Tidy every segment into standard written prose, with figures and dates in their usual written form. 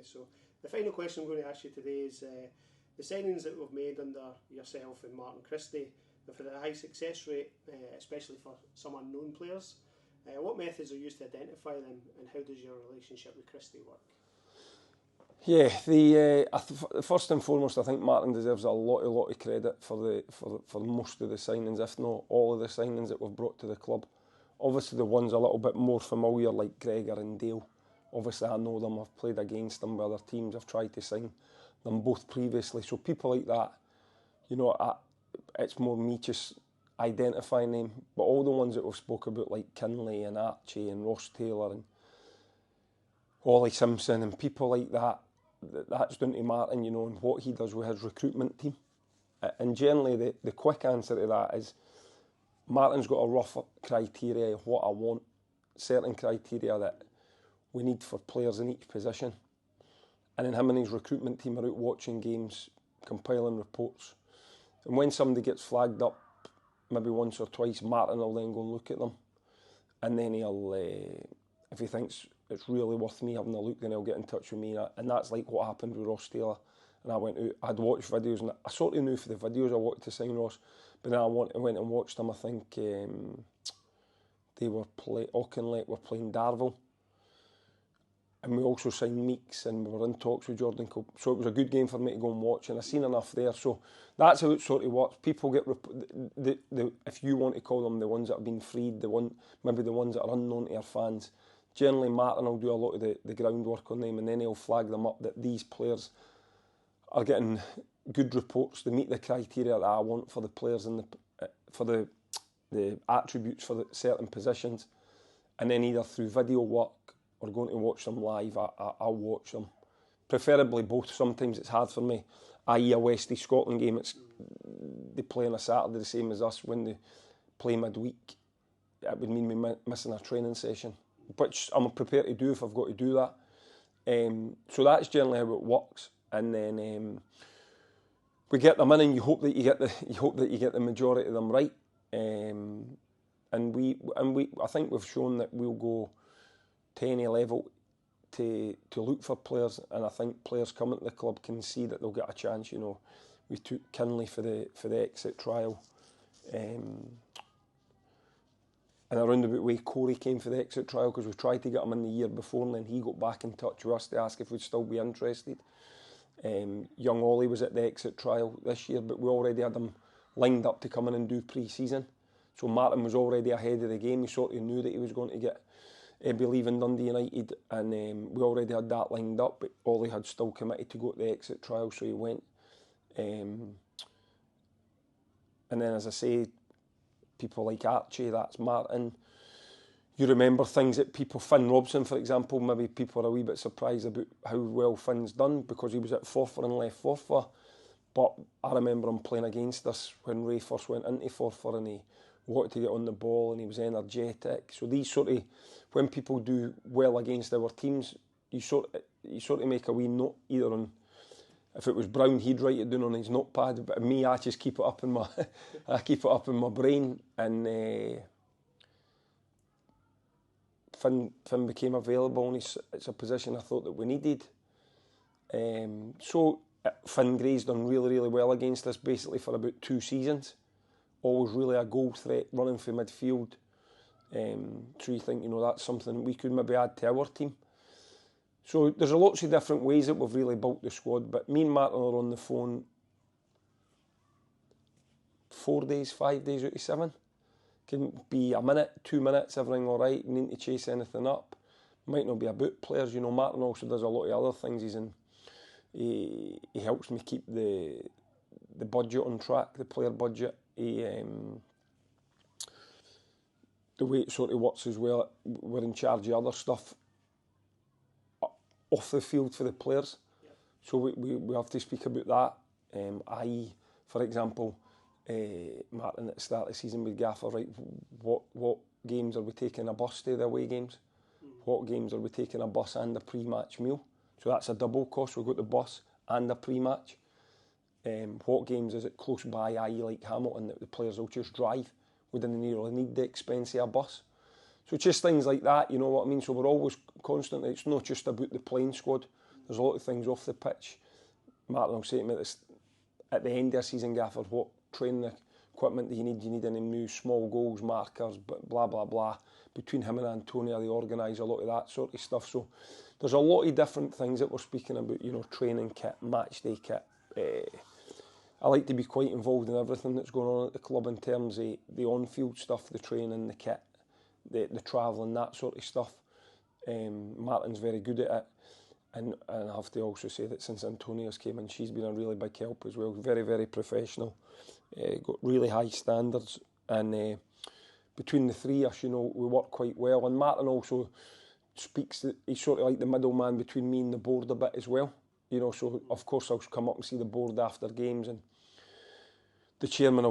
So the final question I'm going to ask you today is the signings that we've made under yourself and Martin Christie, they've had a high success rate, especially for some unknown players. What methods are used to identify them, and how does your relationship with Christie work? Yeah, first and foremost, I think Martin deserves a lot of credit for most of the signings, if not all of the signings that we've brought to the club. Obviously, the ones a little bit more familiar, like Gregor and Dale. Obviously, I know them. I've played against them with other teams. I've tried to sign them both previously. So people like that, you know, it's more me just identifying them. But all the ones that we've spoke about, like Kinley and Archie and Ross Taylor and Ollie Simpson and people like that, that's down to Martin, you know, and what he does with his recruitment team. And generally, the quick answer to that is Martin's got a rough criteria of what I want, certain criteria that we need for players in each position. And then him and his recruitment team are out watching games, compiling reports. And when somebody gets flagged up, maybe once or twice, Martin will then go and look at them. And then he'll, if he thinks it's really worth me having a look, then he'll get in touch with me. And that's like what happened with Ross Taylor. And I went out, I'd watched videos, and I sort of knew for the videos I wanted to sign Ross, but then I went and watched them. I think Auchinleck were playing Darvel. And we also signed Meeks, and we were in talks with Jordan Cole. So it was a good game for me to go and watch, and I seen enough there. So that's how it sort of works. People get, if you want to call them the ones that have been freed, maybe the ones that are unknown to our fans. Generally, Martin will do a lot of the groundwork on them, and then he'll flag them up that these players are getting good reports to meet the criteria that I want for the players and for the attributes for the certain positions. And then either through video work or going to watch them live, I'll watch them. Preferably both. Sometimes it's hard for me. I.e. a West East Scotland game, they play on a Saturday the same as us. When they play midweek, it would mean me missing a training session, which I'm prepared to do if I've got to do that. So that's generally how it works. And then we get them in, and you hope that you get the majority of them right. And we I think we've shown that we'll go to any level to look for players, and I think players coming to the club can see that they'll get a chance. You know, we took Kinley for the exit trial, and around about way Corey came for the exit trial because we tried to get him in the year before, and then he got back in touch with us to ask if we'd still be interested. Young Ollie was at the exit trial this year, but we already had him lined up to come in and do pre-season. So Martin was already ahead of the game. He sort of knew that he was going to be leaving Dundee United, and we already had that lined up, but Ollie had still committed to go to the exit trial, so he went. And then, as I say, people like Archie, that's Martin. You remember things that people, Finn Robson, for example, maybe people are a wee bit surprised about how well Finn's done because he was at Forfar and left Forfar. But I remember him playing against us when Ray first went into Forfar, and he wanted to get on the ball and he was energetic. So these sort of, when people do well against our teams, you sort of make a wee note either on, if it was Brown, he'd write it down on his notepad, but me, I just keep it up in my brain. And Finn became available, and it's a position I thought that we needed. So Finn Gray's done really, really well against us basically for about 2 seasons. Always really a goal threat, running for midfield. So you think, you know, that's something we could maybe add to our team. So there's lots of different ways that we've really built the squad, but me and Martin are on the phone 4 days, 5 days out of 7. Can be a minute, 2 minutes, everything all right, we need to chase anything up. Might not be about players, you know. Martin also does a lot of other things. He helps me keep the budget on track, the player budget. The way it sort of works as well, we're in charge of other stuff off the field for the players. Yeah. So we have to speak about that. I.e., for example, Martin at the start of the season with Gaffer, right, what games are we taking a bus to, the away games? What games are we taking a bus and a pre-match meal? So that's a double cost. We've got the bus and a pre-match. What games is it close by, i.e. like Hamilton, that the players will just drive? We didn't really need the expense of a bus. So just things like that, you know what I mean? So we're always constantly, it's not just about the playing squad. there's a lot of things off the pitch. Martin will say to me at the end of the season, Gaffer, what training equipment do you need? Do you need any new small goals, markers, blah, blah, blah. Between him and Antonio, they organise a lot of that sort of stuff. So there's a lot of different things that we're speaking about, you know, training kit, match day kit. I like to be quite involved in everything that's going on at the club in terms of the on-field stuff, the training, the kit, the travelling, that sort of stuff. Martin's very good at it. And I have to also say that since Antonia's came in, she's been a really big help as well. Very, very professional. Got really high standards. And between the three of us, you know, we work quite well. And Martin also speaks, he's sort of like the middleman between me and the board a bit as well. You know, so of course I'll come up and see the board after games, and the chairman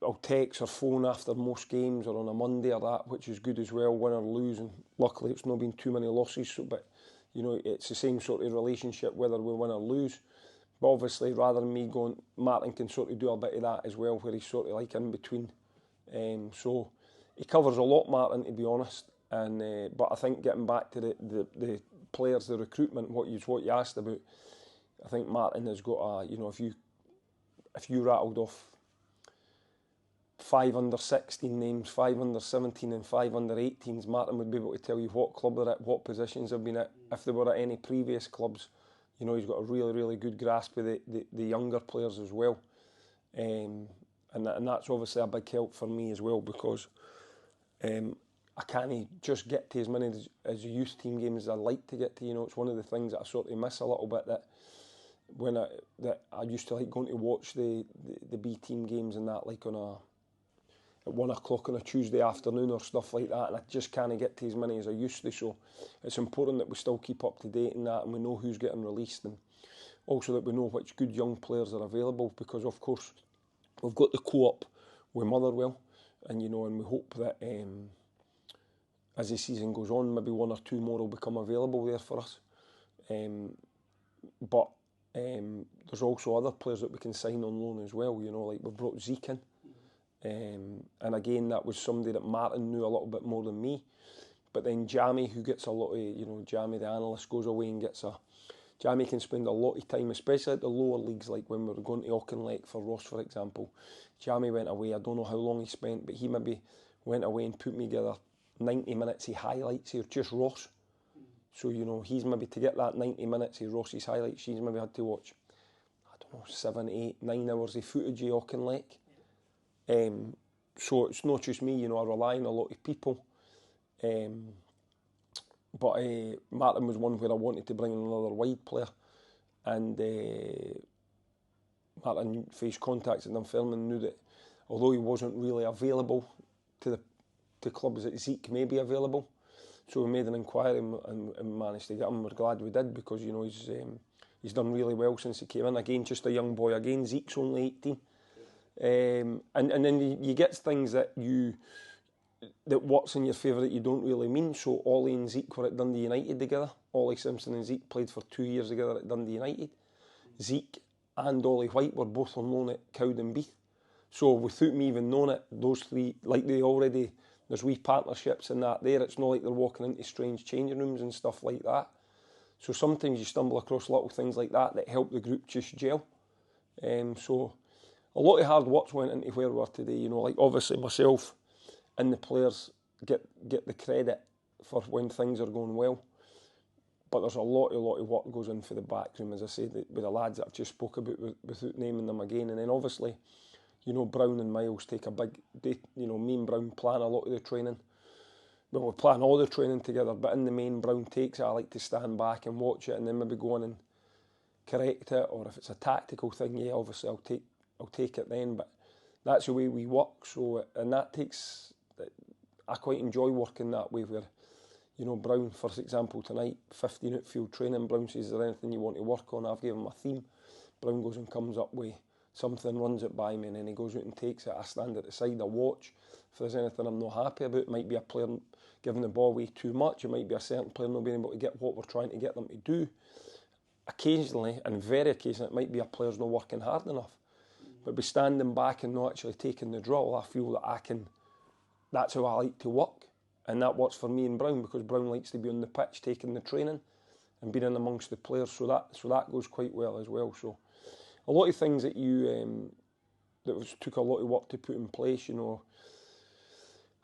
will text or phone after most games or on a Monday or that, which is good as well, win or lose. And luckily it's not been too many losses, so, but you know, it's the same sort of relationship whether we win or lose. But obviously, rather than me going, Martin can sort of do a bit of that as well, where he's sort of like in between. So he covers a lot, Martin, to be honest. And but I think getting back to the players, the recruitment, what you asked about, I think Martin has got a, you know, if you rattled off 5 under 16 names, 5 under 17 and 5 under 18s, Martin would be able to tell you what club they're at, what positions they've been at, if they were at any previous clubs. You know, he's got a really, really good grasp of the younger players as well. And that's obviously a big help for me as well, because I can't just get to as many as youth team games as I'd like to get to. You know, it's one of the things that I sort of miss a little bit, that I used to like going to watch the B team games and that, like at 1 o'clock on a Tuesday afternoon or stuff like that, and I just can't get to as many as I used to. So it's important that we still keep up to date in that, and we know who's getting released, and also that we know which good young players are available, because of course we've got the co-op with Motherwell, and you know, and we hope that as the season goes on, maybe 1 or 2 more will become available there for us. But there's also other players that we can sign on loan as well. You know, like we brought Zeke in. And again, that was somebody that Martin knew a little bit more than me. But then Jamie, who gets a lot of, you know, Jamie the analyst goes away and Jamie can spend a lot of time, especially at the lower leagues, like when we were going to Auchinleck for Ross, for example. Jamie went away, I don't know how long he spent, but he maybe went away and put me together 90 minutes of highlights of just Ross. So, you know, he's maybe, to get that 90 minutes of Ross's highlights, she's maybe had to watch, I don't know, 7, 8, 9 hours of footage of Auchinleck. So it's not just me, you know, I rely on a lot of people. But Martin was one where I wanted to bring in another wide player. And Martin faced contacts in Dunfermline and knew that although he wasn't really available to clubs, that Zeke may be available. So we made an inquiry and managed to get him. We're glad we did, because, you know, he's done really well since he came in. Again, just a young boy. Again, Zeke's only 18. And then you get things that works in your favour that you don't really mean. So Ollie and Zeke were at Dundee United together. Ollie Simpson and Zeke played for 2 years together at Dundee United. Zeke and Ollie White were both on loan at Cowdenbeath. So without me even knowing it, those three, like there's wee partnerships in that there. It's not like they're walking into strange changing rooms and stuff like that. So sometimes you stumble across little things like that help the group just gel. So a lot of hard work went into where we are today. You know, like obviously myself and the players get the credit for when things are going well. But there's a lot of work goes in for the backroom, as I said, with the lads that I've just spoke about without naming them again. And then obviously, you know, Brown and Miles take me and Brown plan a lot of the training. Well, we plan all the training together, but in the main, Brown takes it. I like to stand back and watch it and then maybe go on and correct it. Or if it's a tactical thing, yeah, obviously I'll take it then. But that's the way we work. So, and I quite enjoy working that way where, you know, Brown, for example, tonight, 15 outfield training, Brown says, is there anything you want to work on? I've given him a theme. Brown goes and comes up with something, runs it by me, and then he goes out and takes it. I stand at the side, I watch. If there's anything I'm not happy about, it might be a player giving the ball away too much, it might be a certain player not being able to get what we're trying to get them to do. Occasionally, and very occasionally, it might be a player's not working hard enough. But by standing back and not actually taking the drill, I feel that that's how I like to work. And that works for me and Brown, because Brown likes to be on the pitch taking the training. and being in amongst the players, so that goes quite well as well. So a lot of things that took a lot of work to put in place. You know,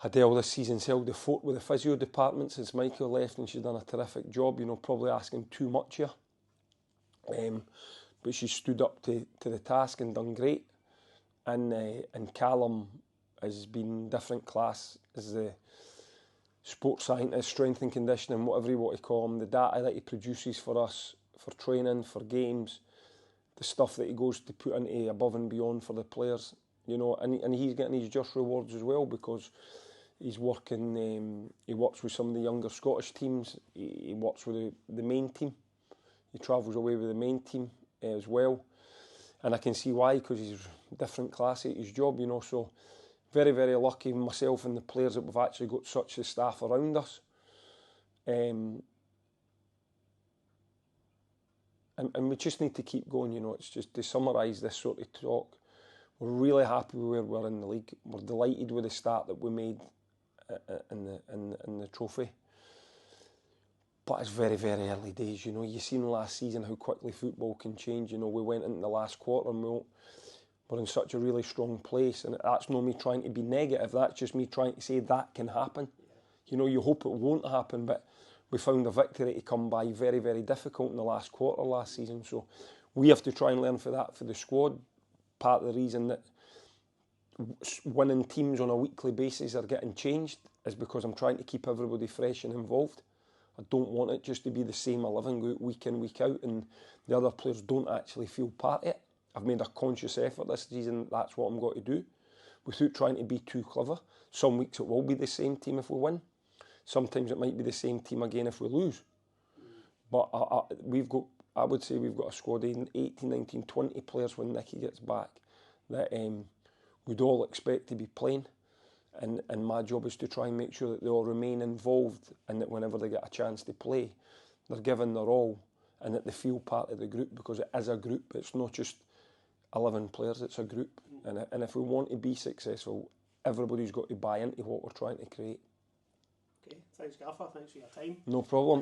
Adele this season's held the fort with the physio department since Michael left, and she's done a terrific job. You know, probably asking too much here, but she stood up to the task and done great. And Callum has been different class as the sports scientist, strength and conditioning, whatever you want to call him. The data that he produces for us, for training, for games, the stuff that he goes to put into above and beyond for the players, you know, and he's getting his just rewards as well, because he's working, he works with some of the younger Scottish teams, he works with the main team, he travels away with the main team as well, and I can see why, because he's different class at his job, you know. So very, very lucky, myself and the players, that we've actually got such a staff around us. And we just need to keep going, you know. It's just to summarise this sort of talk, we're really happy with where we're in the league. We're delighted with the start that we made in the trophy. But it's very, very early days, you know. You've seen last season how quickly football can change. You know, we went into the last quarter and we're in such a really strong place, and that's not me trying to be negative, that's just me trying to say that can happen. You know, you hope it won't happen, but we found a victory to come by very, very difficult in the last quarter last season. So we have to try and learn for that for the squad. Part of the reason that winning teams on a weekly basis are getting changed is because I'm trying to keep everybody fresh and involved. I don't want it just to be the same 11 week in, week out, and the other players don't actually feel part of it. I've made a conscious effort this season, that's what I'm going to do, without trying to be too clever. Some weeks it will be the same team if we win. Sometimes it might be the same team again if we lose. But I would say we've got a squad of 18, 19, 20 players when Nicky gets back that we'd all expect to be playing. And my job is to try and make sure that they all remain involved, and that whenever they get a chance to play, they're given their all, and that they feel part of the group, because it is a group. It's not just 11 players, it's a group. And if we want to be successful, everybody's got to buy into what we're trying to create. Okay, thanks Gaffer, thanks for your time. No problem.